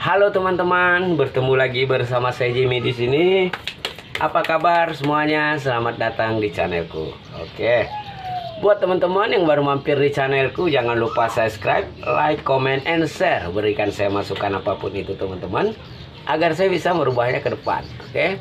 Halo teman-teman, bertemu lagi bersama saya Jimmy di sini. Apa kabar semuanya? Selamat datang di channelku. Oke. Buat teman-teman yang baru mampir di channelku, jangan lupa subscribe, like, comment, and share. Berikan saya masukan apapun itu teman-teman, agar saya bisa merubahnya ke depan. Oke.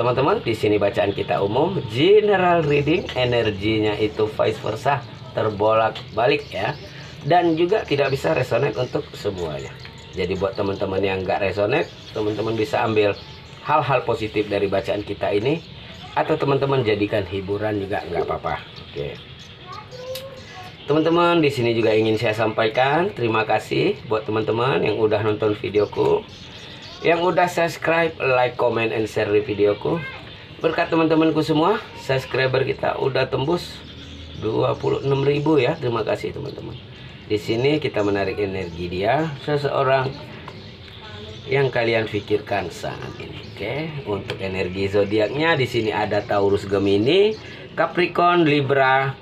Teman-teman, di sini bacaan kita umum, general reading, energinya itu vice versa, terbolak-balik ya. Dan juga tidak bisa resonate untuk semuanya. Jadi buat teman-teman yang nggak resonate, teman-teman bisa ambil hal-hal positif dari bacaan kita ini, atau teman-teman jadikan hiburan juga nggak apa-apa. Oke. Teman-teman, di sini juga ingin saya sampaikan terima kasih buat teman-teman yang udah nonton videoku, yang udah subscribe, like, comment, and share di videoku. Berkat teman-temanku semua, subscriber kita udah tembus 26.000 ya. Terima kasih teman-teman. Di sini kita menarik energi dia, seseorang yang kalian pikirkan saat ini. Oke, untuk energi zodiaknya di sini ada Taurus, Gemini, Capricorn, Libra,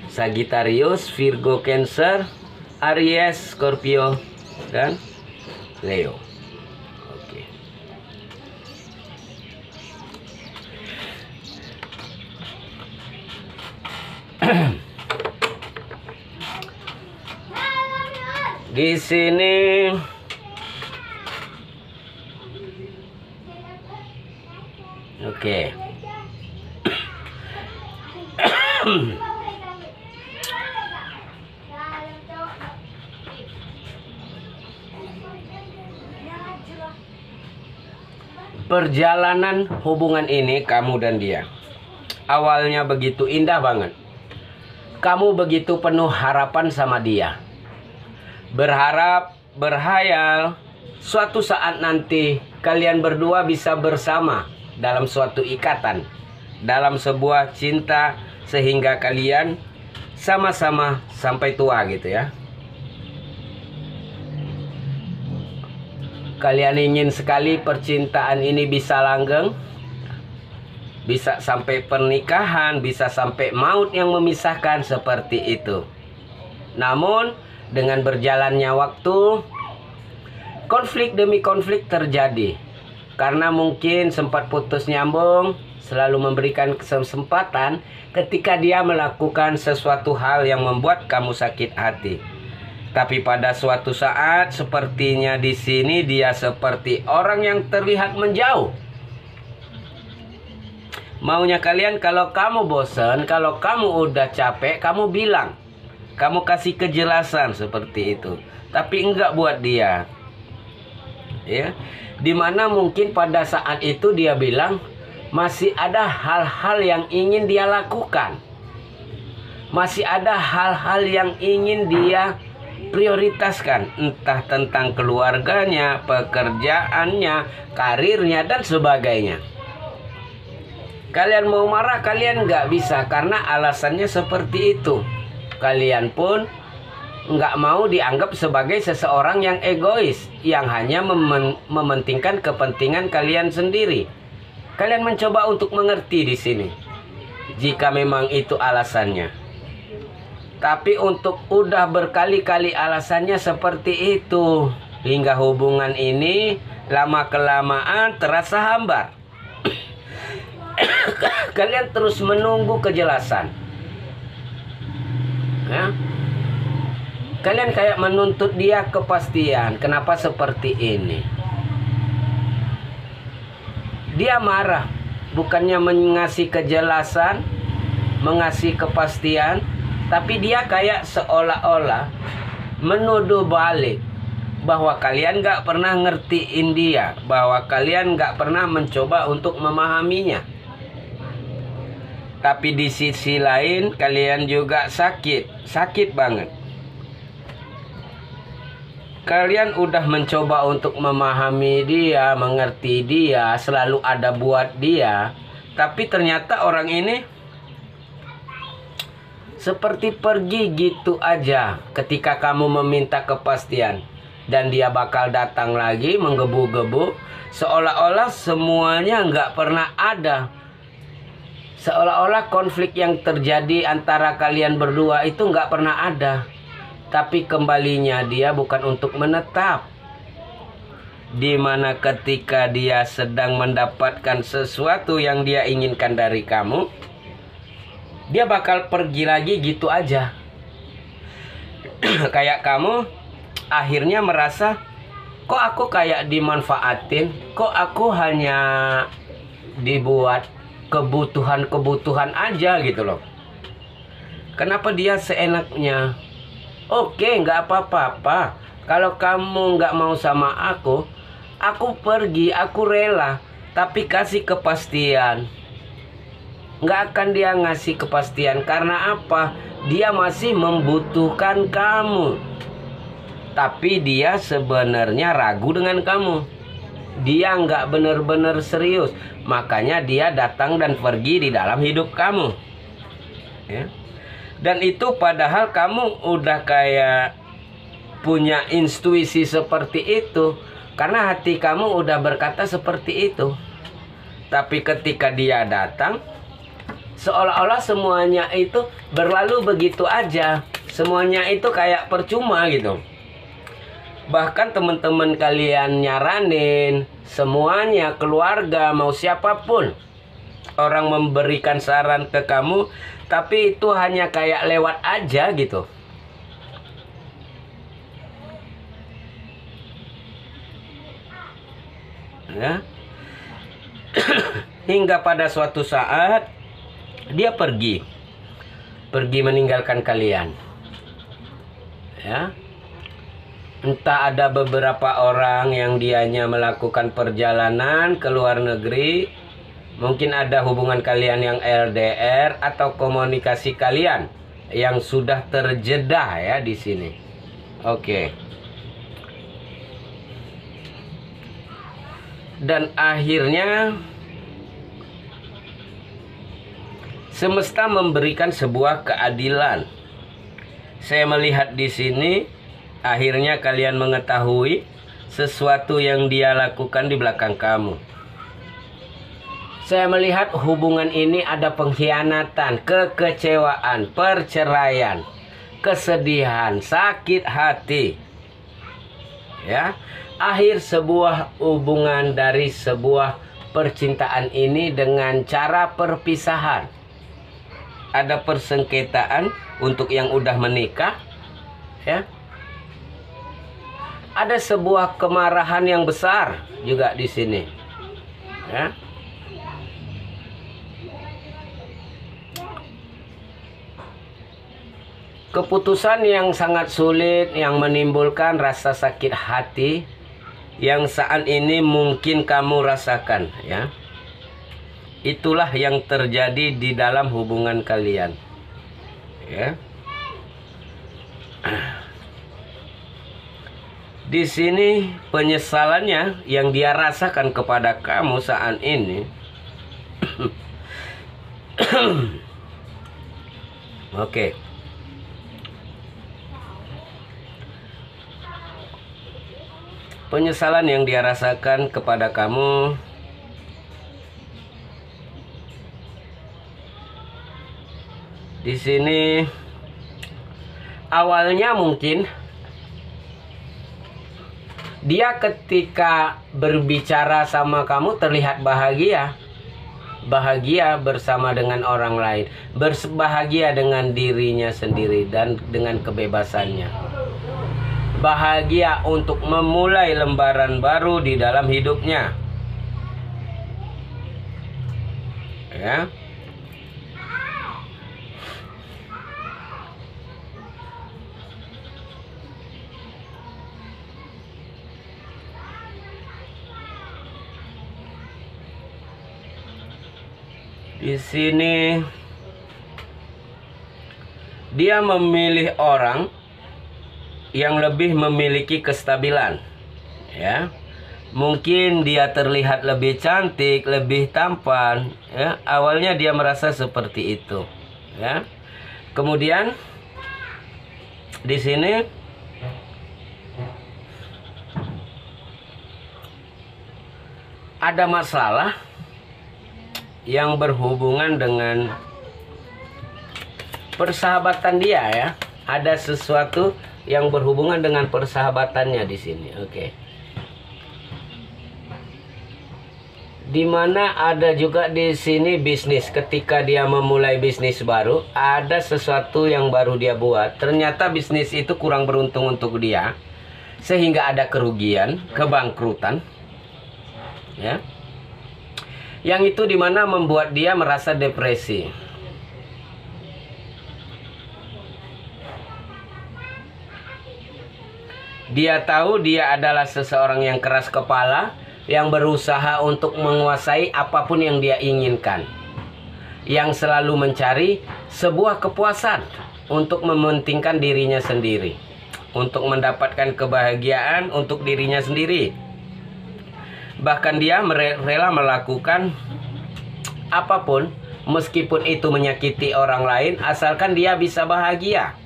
Sagittarius, Virgo, Cancer, Aries, Scorpio, dan Leo. Oke. Di sini oke. Perjalanan hubungan ini kamu dan dia awalnya begitu indah banget. Kamu begitu penuh harapan sama dia. Berharap, berhayal, suatu saat nanti kalian berdua bisa bersama dalam suatu ikatan, dalam sebuah cinta, sehingga kalian sama-sama sampai tua gitu ya. Kalian ingin sekali percintaan ini bisa langgeng, bisa sampai pernikahan, bisa sampai maut yang memisahkan, seperti itu. Namun dengan berjalannya waktu, konflik demi konflik terjadi. Karena mungkin sempat putus nyambung, selalu memberikan kesempatan ketika dia melakukan sesuatu hal yang membuat kamu sakit hati. Tapi pada suatu saat, sepertinya di sini dia seperti orang yang terlihat menjauh. Maunya kalian, kalau kamu bosan, kalau kamu udah capek, kamu bilang. Kamu kasih kejelasan seperti itu. Tapi enggak buat dia. Ya. Dimana mungkin pada saat itu dia bilang masih ada hal-hal yang ingin dia lakukan. Masih ada hal-hal yang ingin dia prioritaskan. Entah tentang keluarganya, pekerjaannya, karirnya, dan sebagainya. Kalian mau marah, kalian nggak bisa karena alasannya seperti itu. Kalian pun nggak mau dianggap sebagai seseorang yang egois, yang hanya mementingkan kepentingan kalian sendiri. Kalian mencoba untuk mengerti di sini, jika memang itu alasannya. Tapi untuk udah berkali-kali alasannya seperti itu, hingga hubungan ini lama-kelamaan terasa hambar. Kalian terus menunggu kejelasan. Ya. Kalian kayak menuntut dia kepastian. Kenapa seperti ini? Dia marah, bukannya mengasih kejelasan, mengasih kepastian, tapi dia kayak seolah-olah menuduh balik bahwa kalian gak pernah ngertiin dia, bahwa kalian gak pernah mencoba untuk memahaminya. Tapi di sisi lain kalian juga sakit banget. Kalian udah mencoba untuk memahami dia, mengerti dia, selalu ada buat dia. Tapi ternyata orang ini seperti pergi gitu aja ketika kamu meminta kepastian. Dan dia bakal datang lagi menggebu-gebu, seolah-olah semuanya nggak pernah ada. Seolah-olah konflik yang terjadi antara kalian berdua itu nggak pernah ada. Tapi kembalinya dia bukan untuk menetap, dimana ketika dia sedang mendapatkan sesuatu yang dia inginkan dari kamu, dia bakal pergi lagi gitu aja. Kayak kamu akhirnya merasa, kok aku kayak dimanfaatin, kok aku hanya dibuat kebutuhan-kebutuhan aja gitu loh. Kenapa dia seenaknya? Oke, nggak apa-apa. Kalau kamu nggak mau sama aku pergi, aku rela. Tapi kasih kepastian. Nggak akan dia ngasih kepastian. Karena apa? Dia masih membutuhkan kamu. Tapi dia sebenarnya ragu dengan kamu. Dia nggak benar-benar serius. Makanya dia datang dan pergi di dalam hidup kamu. Ya. Dan itu padahal kamu udah kayak punya intuisi seperti itu. Karena hati kamu udah berkata seperti itu. Tapi ketika dia datang, seolah-olah semuanya itu berlalu begitu aja. Semuanya itu kayak percuma gitu. Bahkan teman-teman kalian nyaranin, semuanya, keluarga, mau siapapun, orang memberikan saran ke kamu, tapi itu hanya kayak lewat aja gitu. Ya. Hingga pada suatu saat dia pergi meninggalkan kalian. Ya. Entah ada beberapa orang yang dianya melakukan perjalanan ke luar negeri, mungkin ada hubungan kalian yang LDR atau komunikasi kalian yang sudah terjeda ya di sini. Oke. Dan akhirnya semesta memberikan sebuah keadilan. Saya melihat di sini, akhirnya kalian mengetahui sesuatu yang dia lakukan di belakang kamu. Saya melihat hubungan ini ada pengkhianatan, kekecewaan, perceraian, kesedihan, sakit hati. Ya, akhir sebuah hubungan dari sebuah percintaan ini dengan cara perpisahan. Ada persengketaan untuk yang udah menikah, ya. Ada sebuah kemarahan yang besar juga di sini, ya. Keputusan yang sangat sulit yang menimbulkan rasa sakit hati yang saat ini mungkin kamu rasakan, ya. Itulah yang terjadi di dalam hubungan kalian, ya. Di sini penyesalannya yang dia rasakan kepada kamu saat ini. Oke. Penyesalan yang dia rasakan kepada kamu di sini awalnya mungkin dia ketika berbicara sama kamu terlihat bahagia. Bahagia bersama dengan orang lain. Berbahagia dengan dirinya sendiri dan dengan kebebasannya. Bahagia untuk memulai lembaran baru di dalam hidupnya. Ya. Di sini dia memilih orang yang lebih memiliki kestabilan, ya. Mungkin dia terlihat lebih cantik, lebih tampan, ya. Awalnya dia merasa seperti itu, ya. Kemudian di sini ada masalah yang berhubungan dengan persahabatan dia, ya. Ada sesuatu yang berhubungan dengan persahabatannya di sini. Oke. Dimana ada juga di sini bisnis. Ketika dia memulai bisnis baru, ada sesuatu yang baru dia buat. Ternyata bisnis itu kurang beruntung untuk dia, sehingga ada kerugian, kebangkrutan, ya. Yang itu dimana membuat dia merasa depresi. Dia tahu dia adalah seseorang yang keras kepala, yang berusaha untuk menguasai apapun yang dia inginkan, yang selalu mencari sebuah kepuasan untuk mementingkan dirinya sendiri, untuk mendapatkan kebahagiaan untuk dirinya sendiri. Bahkan dia rela melakukan apapun meskipun itu menyakiti orang lain, asalkan dia bisa bahagia,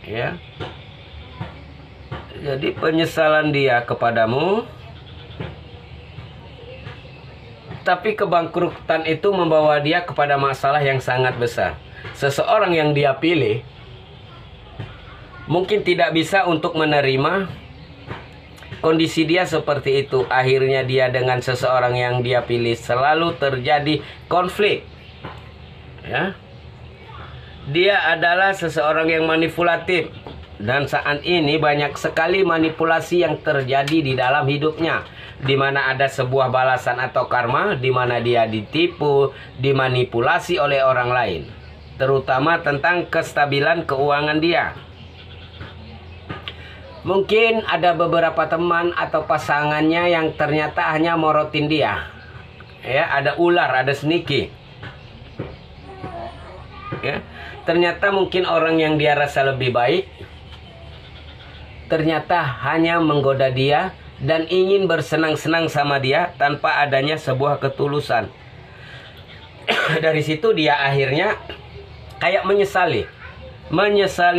ya. Jadi penyesalan dia kepadamu, tapi kebangkrutan itu membawa dia kepada masalah yang sangat besar. Seseorang yang dia pilih mungkin tidak bisa untuk menerima kondisi dia seperti itu. Akhirnya dia dengan seseorang yang dia pilih selalu terjadi konflik, ya. Dia adalah seseorang yang manipulatif. Dan saat ini banyak sekali manipulasi yang terjadi di dalam hidupnya, di mana ada sebuah balasan atau karma, di mana dia ditipu, dimanipulasi oleh orang lain, terutama tentang kestabilan keuangan dia. Mungkin ada beberapa teman atau pasangannya yang ternyata hanya morotin dia, ya. Ada ular, ada sneaky, ya. Ternyata mungkin orang yang dia rasa lebih baik ternyata hanya menggoda dia dan ingin bersenang-senang sama dia tanpa adanya sebuah ketulusan. Dari situ dia akhirnya kayak menyesali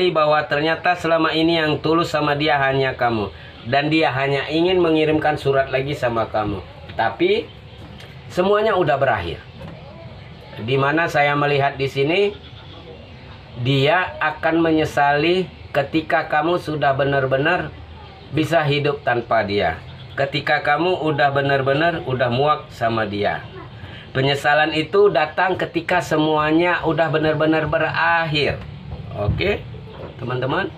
bahwa ternyata selama ini yang tulus sama dia hanya kamu, dan dia hanya ingin mengirimkan surat lagi sama kamu. Tapi semuanya udah berakhir. Dimana saya melihat di sini, dia akan menyesali ketika kamu sudah benar-benar bisa hidup tanpa dia. Ketika kamu udah benar-benar udah muak sama dia. Penyesalan itu datang ketika semuanya udah benar-benar berakhir. Oke, teman-teman,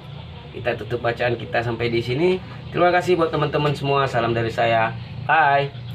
kita tutup bacaan kita sampai di sini. Terima kasih buat teman-teman semua. Salam dari saya. Bye.